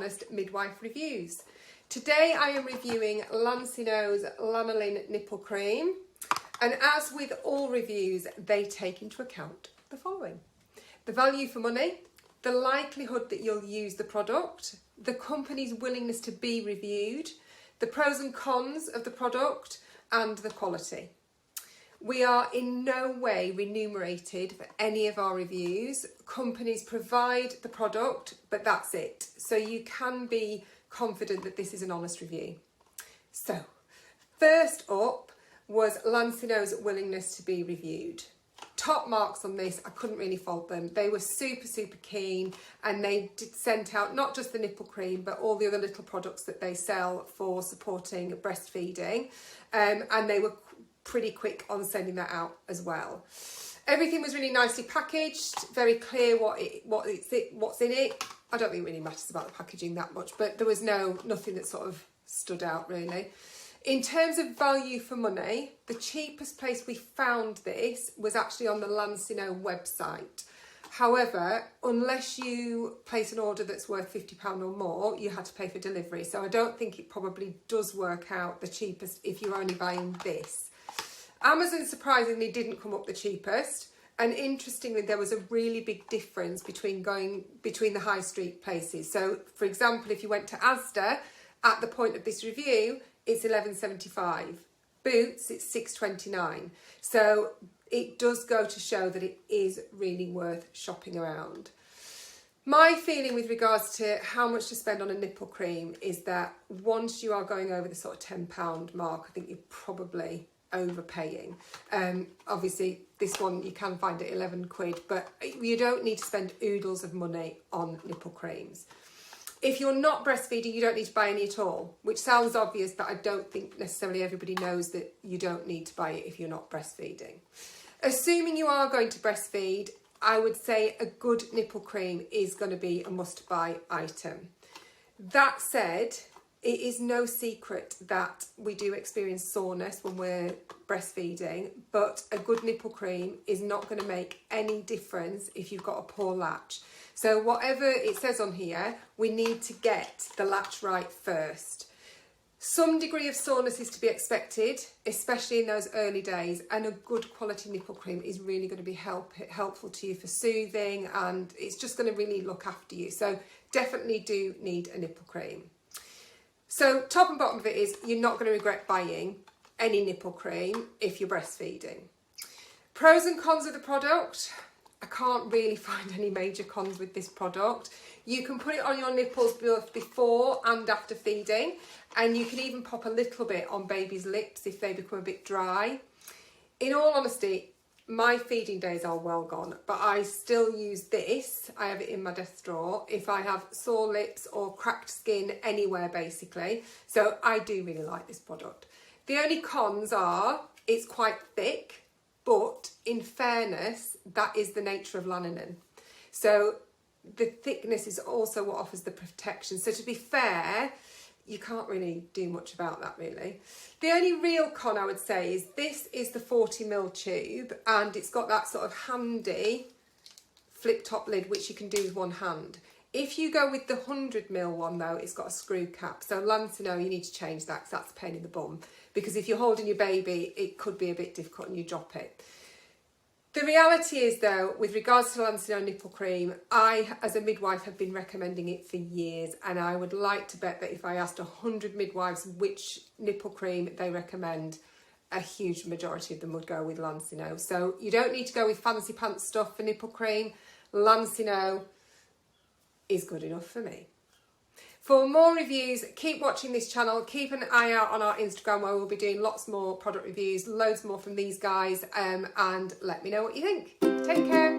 Honest Midwife Reviews. Today I am reviewing Lansinoh's Lanolin Nipple Cream, and as with all reviews, they take into account the following: the value for money, the likelihood that you'll use the product, the company's willingness to be reviewed, the pros and cons of the product, and the quality. We are in no way remunerated for any of our reviews. Companies provide the product, but that's it. So you can be confident that this is an honest review. So, first up was Lansinoh's willingness to be reviewed. Top marks on this, I couldn't really fault them. They were super keen, and they sent out not just the nipple cream, but all the other little products that they sell for supporting breastfeeding. And they were pretty quick on sending that out as well. Everything was really nicely packaged, very clear what's in it. I don't think it really matters about the packaging that much, but there was nothing that sort of stood out really. In terms of value for money, the cheapest place we found this was actually on the Lansinoh website. However, unless you place an order that's worth £50 or more, you had to pay for delivery. So I don't think it probably does work out the cheapest if you're only buying this. Amazon surprisingly didn't come up the cheapest, and interestingly there was a really big difference between the high street places. So for example, if you went to Asda at the point of this review, it's £11.75. Boots, it's £6.29. So it does go to show that it is really worth shopping around. My feeling with regards to how much to spend on a nipple cream is that once you are going over the sort of £10 mark, I think you're probably overpaying. Obviously this one you can find at 11 quid, but you don't need to spend oodles of money on nipple creams. If you're not breastfeeding, you don't need to buy any at all, which sounds obvious, but I don't think necessarily everybody knows that you don't need to buy it if you're not breastfeeding. Assuming you are going to breastfeed, I would say a good nipple cream is going to be a must-buy item. That said, it is no secret that we do experience soreness when we're breastfeeding, but a good nipple cream is not going to make any difference if you've got a poor latch. So whatever it says on here, we need to get the latch right first. Some degree of soreness is to be expected, especially in those early days, and a good quality nipple cream is really going to be helpful to you for soothing, and it's just going to really look after you. So definitely do need a nipple cream. So top and bottom of it is you're not going to regret buying any nipple cream if you're breastfeeding. Pros and cons of the product. I can't really find any major cons with this product. You can put it on your nipples both before and after feeding, and you can even pop a little bit on baby's lips if they become a bit dry. In all honesty, my feeding days are well gone, but I still use this. I have it in my desk drawer if I have sore lips or cracked skin anywhere basically. So I do really like this product. The only cons are it's quite thick, but in fairness, that is the nature of lanolin. So the thickness is also what offers the protection. So to be fair, you can't really do much about that really. The only real con I would say is this is the 40ml tube, and it's got that sort of handy flip top lid which you can do with one hand. If you go with the 100ml one though, it's got a screw cap. So Lansinoh, you need to change that because that's a pain in the bum. Because if you're holding your baby, it could be a bit difficult and you drop it. The reality is though, with regards to Lansinoh nipple cream, I as a midwife have been recommending it for years, and I would like to bet that if I asked 100 midwives which nipple cream they recommend, a huge majority of them would go with Lansinoh. So you don't need to go with fancy pants stuff for nipple cream. Lansinoh is good enough for me. For more reviews, keep watching this channel. Keep an eye out on our Instagram where we'll be doing lots more product reviews, loads more from these guys, and let me know what you think. Take care.